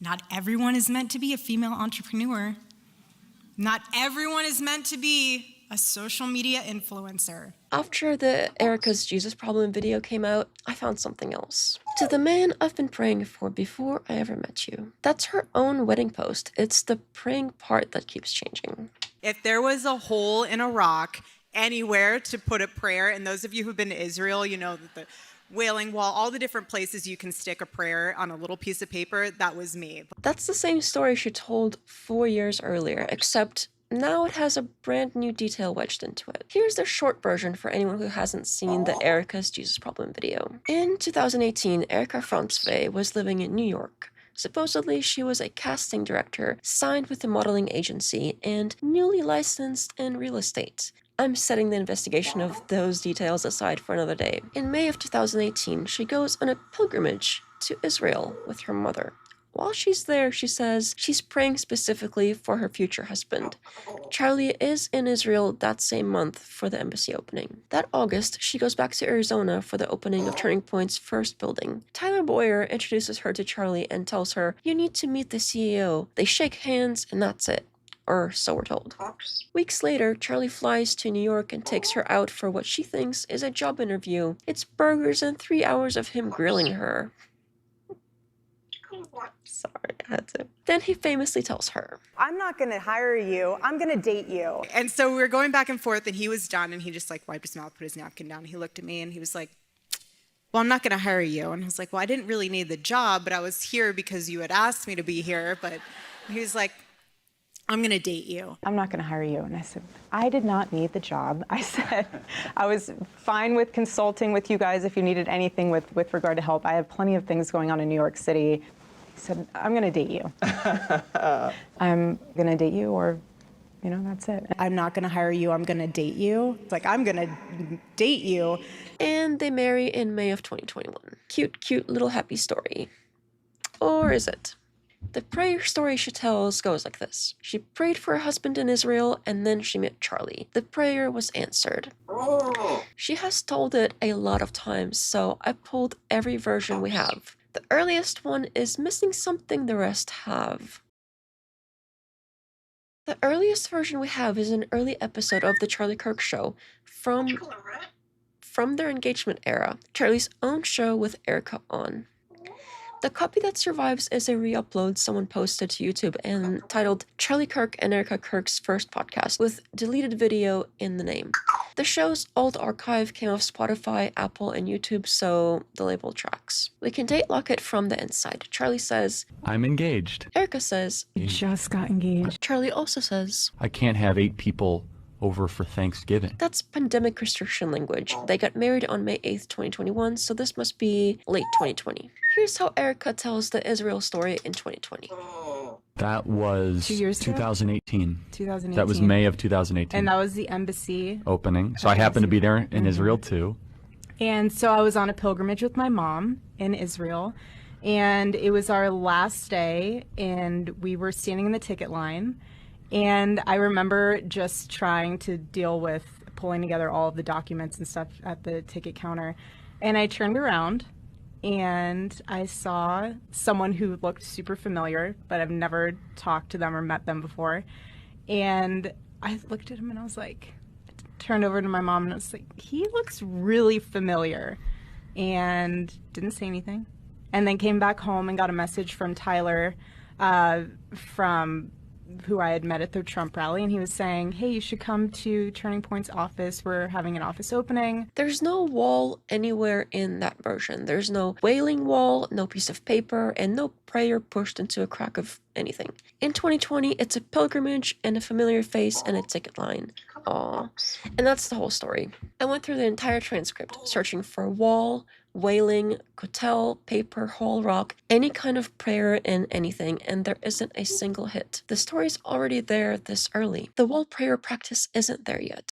Not everyone is meant to be a female entrepreneur. Not everyone is meant to be a social media influencer. After the Erika's Jesus Problem video came out, I found something else. To the man I've been praying for before I ever met you. That's her own wedding post. It's the praying part that keeps changing. If there was a hole in a rock anywhere to put a prayer, and those of you who've been to Israel, you know that the Wailing Wall, all the different places you can stick a prayer on a little piece of paper, that was me. That's the same story she told 4 years earlier, except now it has a brand new detail wedged into it. Here's the short version for anyone who hasn't seen the Erika's Jesus Problem video. In 2018, Erika Franzwe was living in New York. Supposedly, she was a casting director signed with a modeling agency and newly licensed in real estate. I'm setting the investigation of those details aside for another day. In May of 2018, she goes on a pilgrimage to Israel with her mother. While she's there, she says she's praying specifically for her future husband. Charlie is in Israel that same month for the embassy opening. That August, she goes back to Arizona for the opening of Turning Point's first building. Tyler Bowyer introduces her to Charlie and tells her, "You need to meet the CEO." They shake hands and that's it. Or so we're told. Weeks later, Charlie flies to New York and takes her out for what she thinks is a job interview. It's burgers and 3 hours of him grilling her. Sorry, I had to. Then he famously tells her, "I'm not gonna hire you, I'm gonna date you." And so we were going back and forth, and he was done, and he just like wiped his mouth, put his napkin down. He looked at me, and he was like, "Well, I'm not gonna hire you." And I was like, "Well, I didn't really need the job, but I was here because you had asked me to be here." But he was like, "I'm gonna date you." "I'm not gonna hire you." And I said, "I did not need the job." I said, "I was fine with consulting with you guys if you needed anything with regard to help. I have plenty of things going on in New York City." He said, "I'm gonna date you." "I'm gonna date you, or, you know, that's it." "I'm not gonna hire you, I'm gonna date you." It's like, I'm gonna date you. And they marry in May of 2021. Cute, cute little happy story. Or is it? The prayer story she tells goes like this. She prayed for her husband in Israel, and then she met Charlie. The prayer was answered. She has told it a lot of times, so I pulled every version we have. The earliest one is missing something the rest have. The earliest version we have is an early episode of The Charlie Kirk Show from their engagement era, Charlie's own show with Erika on. The copy that survives is a re-upload someone posted to YouTube and titled Charlie Kirk and Erika Kirk's First Podcast with deleted video in the name. The show's old archive came off Spotify, Apple, and YouTube, so the label tracks. We can date lock it from the inside. Charlie says, "I'm engaged." Erika says, "You just got engaged." Charlie also says, "I can't have 8 people over for Thanksgiving." That's pandemic restriction language. They got married on May 8th, 2021, so this must be late 2020. Here's how Erika tells the Israel story in 2020. That was 2 years ago? 2018. 2018. That was May of 2018. And that was the embassy. Opening. So I happened to be there in Israel too. And so I was on a pilgrimage with my mom in Israel, and it was our last day, and we were standing in the ticket line, and I remember just trying to deal with pulling together all of the documents and stuff at the ticket counter, and I turned around and I saw someone who looked super familiar, but I've never talked to them or met them before, and I looked at him and I was like, turned over to my mom and I was like, "He looks really familiar," and didn't say anything. And then came back home and got a message from Tyler, from who I had met at the Trump rally, and he was saying, "Hey, you should come to Turning Point's office. We're having an office opening." There's no wall anywhere in that version. There's no wailing wall, no piece of paper, and no prayer pushed into a crack of anything. In 2020, it's a pilgrimage and a familiar face and a ticket line. Aww. And that's the whole story. I went through the entire transcript, searching for wall, wailing, kotel, paper, whole rock, any kind of prayer in anything, and there isn't a single hit. The story's already there this early. The wall prayer practice isn't there yet.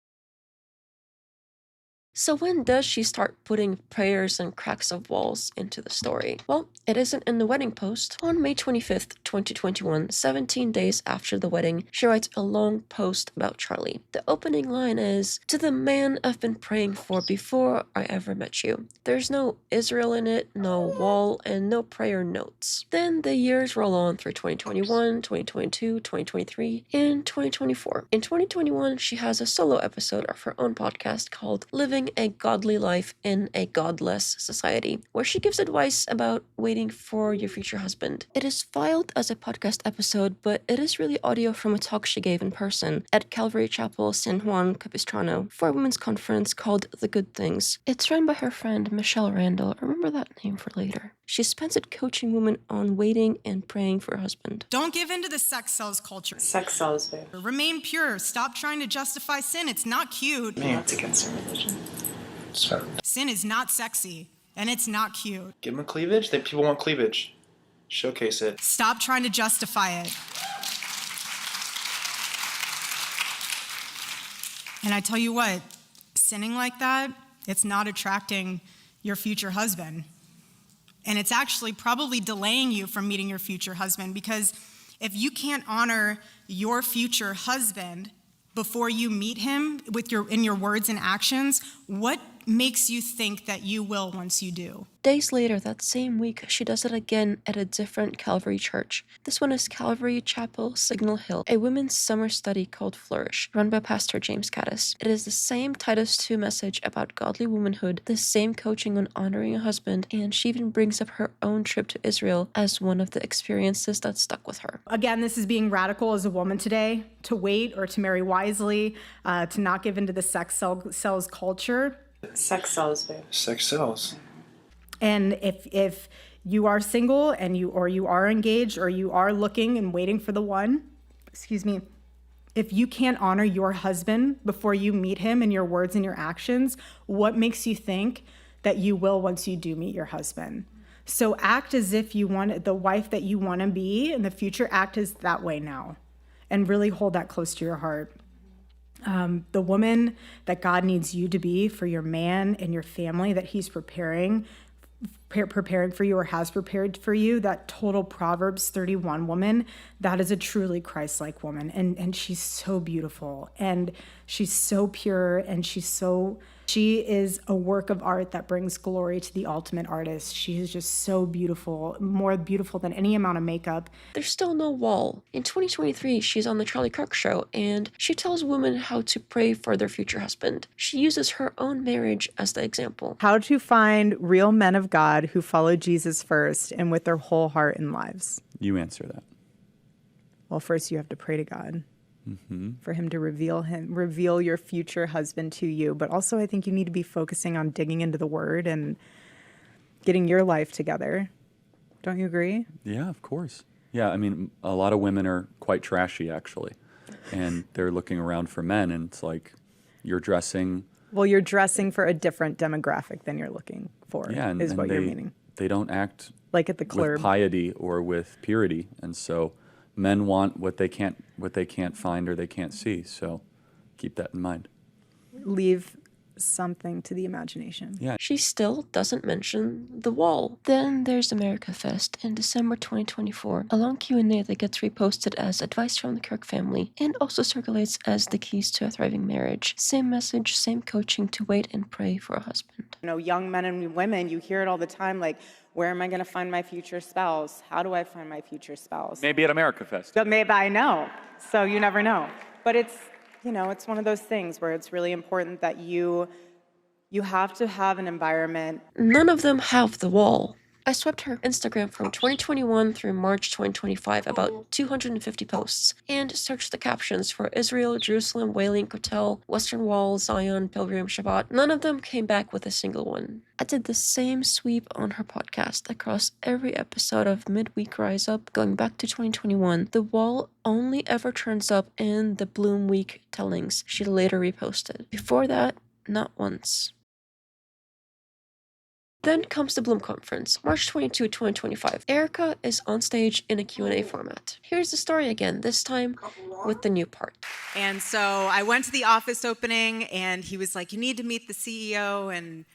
So when does she start putting prayers and cracks of walls into the story? Well, it isn't in the wedding post. On May 25th, 2021, 17 days after the wedding, she writes a long post about Charlie. The opening line is, "To the man I've been praying for before I ever met you." There's no Israel in it, no wall, and no prayer notes. Then the years roll on through 2021, 2022, 2023, and 2024. In 2021, she has a solo episode of her own podcast called Living a Godly Life in a Godless Society, where she gives advice about waiting for your future husband. It is filed as a podcast episode, but it is really audio from a talk she gave in person at Calvary Chapel, San Juan Capistrano, for a women's conference called The Good Things. It's run by her friend Michelle Randall. Remember that name for later. She spends it coaching women on waiting and praying for her husband. Don't give in to the sex sells culture. Sex sells, babe. Remain pure. Stop trying to justify sin. It's not cute. That's against our religion. Sin is not sexy, and it's not cute. Give them cleavage. People want cleavage. Showcase it. Stop trying to justify it. And I tell you what, sinning like that, it's not attracting your future husband. And it's actually probably delaying you from meeting your future husband, because if you can't honor your future husband before you meet him in your words and actions, what makes you think that you will once you do? Days later, that same week, she does it again at a different Calvary church. This one is Calvary Chapel, Signal Hill, a women's summer study called Flourish, run by Pastor James Caddis. It is the same Titus 2 message about godly womanhood, the same coaching on honoring a husband, and she even brings up her own trip to Israel as one of the experiences that stuck with her. Again, this is being radical as a woman today, to wait or to marry wisely, to not give into the sex sells culture. Sex sells, babe. Sex sells. And if you are single and you are engaged or you are looking and waiting for the one, if you can't honor your husband before you meet him in your words and your actions, what makes you think that you will once you do meet your husband? So act as if you want the wife that you want to be in the future. Act as that way now, and really hold that close to your heart. The woman that God needs you to be for your man and your family that he's preparing for you or has prepared for you, that total Proverbs 31 woman, that is a truly Christ-like woman. And she's so beautiful and she's so pure and she is a work of art that brings glory to the ultimate artist. She is just so beautiful, more beautiful than any amount of makeup. There's still no wall. In 2023, she's on the Charlie Kirk show, and she tells women how to pray for their future husband. She uses her own marriage as the example. How to find real men of God who follow Jesus first and with their whole heart and lives. You answer that. Well, first you have to pray to God. For him to reveal your future husband to you. But also I think you need to be focusing on digging into the word and getting your life together. Don't you agree? Yeah, of course. Yeah, I mean, a lot of women are quite trashy, actually. And they're looking around for men, and it's like, you're dressing... Well, you're dressing for a different demographic than you're looking for, is what you're meaning. They don't act like at the club with piety or with purity, and so men want what they can't find or they can't see. So keep that in mind. Leave something to the imagination. Yeah. She still doesn't mention the wall. Then there's America Fest in December 2024, a long Q&A that gets reposted as advice from the Kirk family and also circulates as the keys to a thriving marriage. Same message, same coaching to wait and pray for a husband. You know, young men and women, you hear it all the time, like, where am I going to find my future spouse? How do I find my future spouse? Maybe at America Fest. But maybe I know, so you never know. But it's, you know, it's one of those things where it's really important that you have to have an environment. None of them have the wall. I swept her Instagram from 2021 through March 2025, about 250 posts, and searched the captions for Israel, Jerusalem, Wailing, Kotel, Western Wall, Zion, Pilgrim, Shabbat. None of them came back with a single one. I did the same sweep on her podcast across every episode of Midweek Rise Up, going back to 2021. The wall only ever turns up in the Bloom Week tellings she later reposted. Before that, not once. Then comes the Bloom Conference, March 22, 2025. Erika is on stage in a Q&A format. Here's the story again, this time with the new part. And so I went to the office opening, and he was like, you need to meet the CEO. And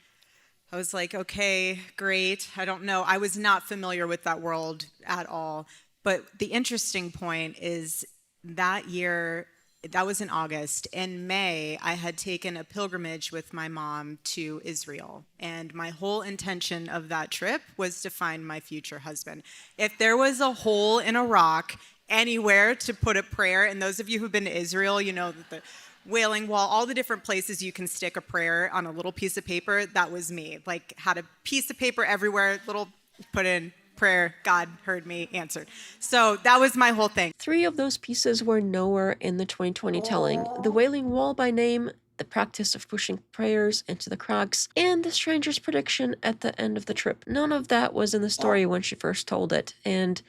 I was like, okay, great. I don't know. I was not familiar with that world at all. But the interesting point is that year, that was in August. In May, I had taken a pilgrimage with my mom to Israel. And my whole intention of that trip was to find my future husband. If there was a hole in a rock anywhere to put a prayer, and those of you who've been to Israel, you know that the Wailing Wall, all the different places you can stick a prayer on a little piece of paper, that was me. Like, had a piece of paper everywhere, little, put in prayer, God heard me, answered. So that was my whole thing. 3 of those pieces were nowhere in the 2020 telling. The Wailing Wall by name, the practice of pushing prayers into the cracks, and the stranger's prediction at the end of the trip. None of that was in the story when she first told it, and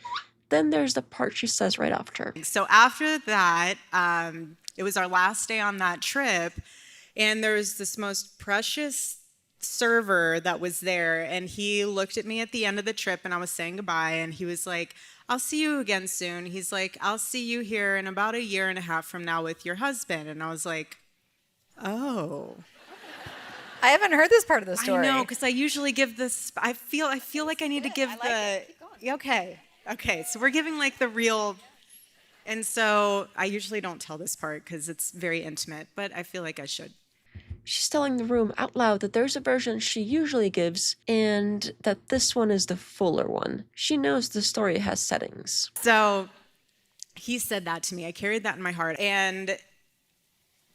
then there's the part she says right after. So after that, it was our last day on that trip, and there was this most precious server that was there, and he looked at me at the end of the trip, and I was saying goodbye, and he was like, I'll see you again soon. He's like, I'll see you here in about a year and a half from now with your husband. And I was like, oh. I haven't heard this part of the story. I know, because I usually give this, I feel like I need to give Okay, so we're giving like the real, and so I usually don't tell this part because it's very intimate, but I feel like I should. She's telling the room out loud that there's a version she usually gives and that this one is the fuller one. She knows the story has settings. So he said that to me. I carried that in my heart and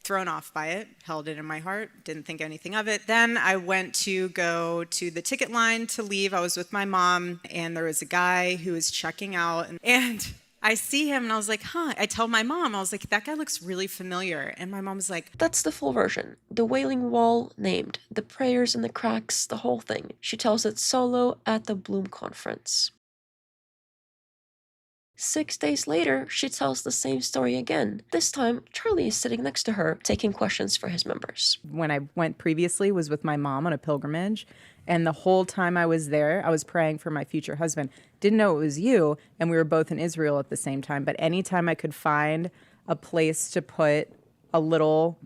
thrown off by it, held it in my heart, didn't think anything of it. Then I went to go to the ticket line to leave. I was with my mom, and there was a guy who was checking out, and I see him, and I was like, huh. I tell my mom, I was like, that guy looks really familiar. And my mom was like, that's the full version. The Wailing Wall named, the prayers in the cracks, the whole thing. She tells it solo at the Bloom Conference. 6 days later, she tells the same story again. This time, Charlie is sitting next to her, taking questions for his members. When I went previously was with my mom on a pilgrimage, and the whole time I was there, I was praying for my future husband. Didn't know it was you, and we were both in Israel at the same time, but anytime I could find a place to put a little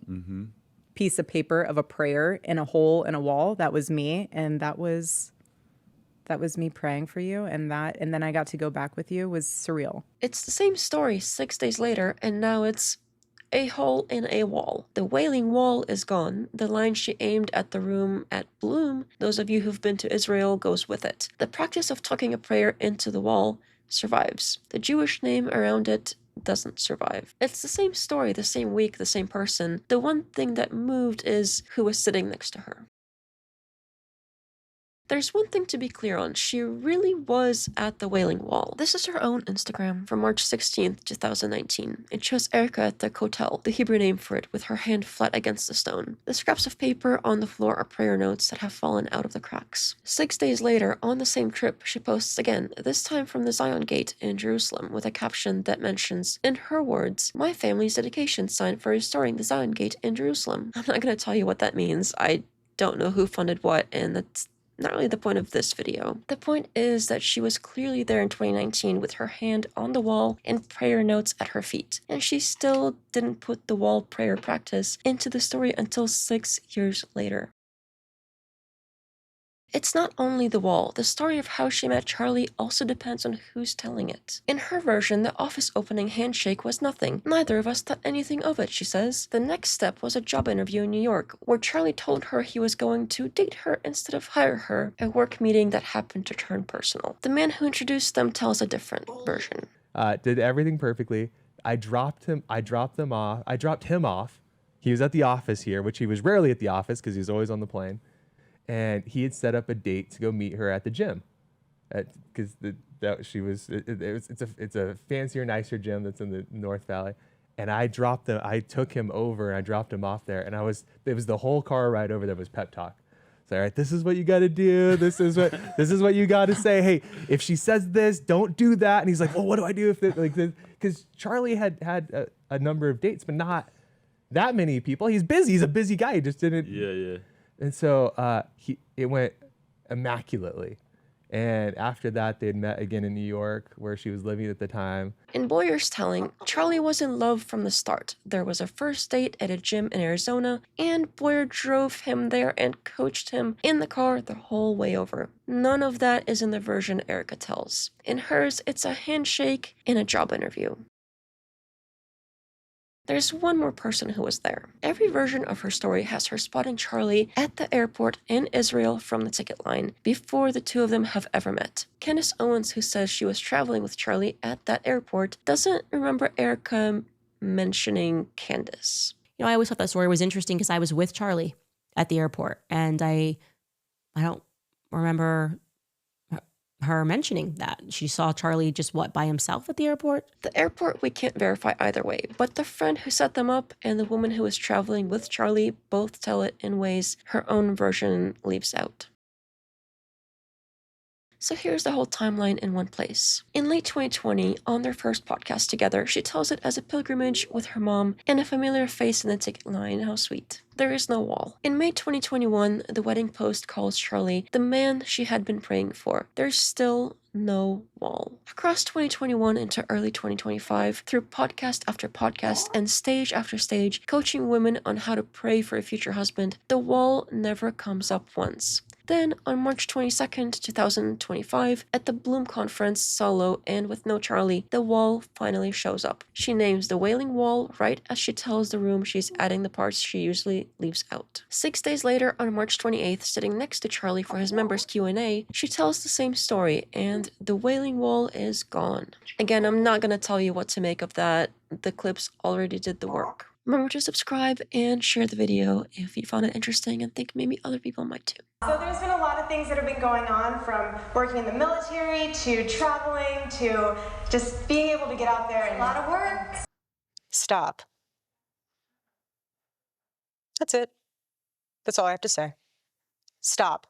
piece of paper of a prayer in a hole in a wall, that was me, and that was me praying for you, and then I got to go back with you was surreal. It's the same story 6 days later, and now it's a hole in a wall. The Wailing Wall is gone. The line she aimed at the room at Bloom, those of you who've been to Israel, goes with it. The practice of tucking a prayer into the wall survives. The Jewish name around it doesn't survive. It's the same story, the same week, the same person. The one thing that moved is who was sitting next to her. There's one thing to be clear on. She really was at the Wailing Wall. This is her own Instagram from March 16th, 2019. It shows Erika at the hotel, the Hebrew name for it, with her hand flat against the stone. The scraps of paper on the floor are prayer notes that have fallen out of the cracks. 6 days later, on the same trip, she posts again, this time from the Zion Gate in Jerusalem, with a caption that mentions, in her words, my family's dedication sign for restoring the Zion Gate in Jerusalem. I'm not going to tell you what that means. I don't know who funded what, and that's not really the point of this video. The point is that she was clearly there in 2019 with her hand on the wall and prayer notes at her feet, and she still didn't put the wall prayer practice into the story until 6 years later. It's not only the wall. The story of how she met Charlie also depends on who's telling it. In her version, the office opening handshake was nothing. Neither of us thought anything of it, she says. The next step was a job interview in New York, where Charlie told her he was going to date her instead of hire her, a work meeting that happened to turn personal. The man who introduced them tells a different version. Did everything perfectly. I dropped him off. He was at the office here, which he was rarely at the office because he was always on the plane. And he had set up a date to go meet her at the gym, because it's a fancier, nicer gym that's in the North Valley. And I took him over and I dropped him off there, and it was the whole car ride over there was pep talk. So, all right, this is what you got to do. This is what you got to say. Hey, if she says this, don't do that. And he's like, well, what do I do if this, like this? Because Charlie had a number of dates, but not that many people. He's busy. He's a busy guy. He just didn't. Yeah. And so it went immaculately. And after that, they'd met again in New York, where she was living at the time. In Boyer's telling, Charlie was in love from the start. There was a first date at a gym in Arizona, and Bowyer drove him there and coached him in the car the whole way over. None of that is in the version Erika tells. In hers, it's a handshake and a job interview. There's one more person who was there. Every version of her story has her spotting Charlie at the airport in Israel from the ticket line before the two of them have ever met. Candace Owens, who says she was traveling with Charlie at that airport, doesn't remember Erika mentioning Candace. You know, I always thought that story was interesting because I was with Charlie at the airport, and I don't remember her mentioning that. She saw Charlie just, by himself at the airport? The airport we can't verify either way, but the friend who set them up and the woman who was traveling with Charlie both tell it in ways her own version leaves out. So here's the whole timeline in one place. In late 2020, on their first podcast together, she tells it as a pilgrimage with her mom and a familiar face in the ticket line. How sweet. There is no wall. In May 2021, the wedding post calls Charlie the man she had been praying for. There's still no wall. Across 2021 into early 2025, through podcast after podcast and stage after stage, coaching women on how to pray for a future husband, the wall never comes up once. Then, on March 22nd, 2025, at the Bloom Conference, solo and with no Charlie, the wall finally shows up. She names the Wailing Wall right as she tells the room she's adding the parts she usually leaves out. 6 days later, on March 28th, sitting next to Charlie for his members' Q&A, she tells the same story, and the Wailing Wall is gone. Again, I'm not gonna tell you what to make of that. The clips already did the work. Remember to subscribe and share the video if you found it interesting and think maybe other people might too. So there's been a lot of things that have been going on, from working in the military to traveling to just being able to get out there and a lot of work. Stop. That's it. That's all I have to say. Stop.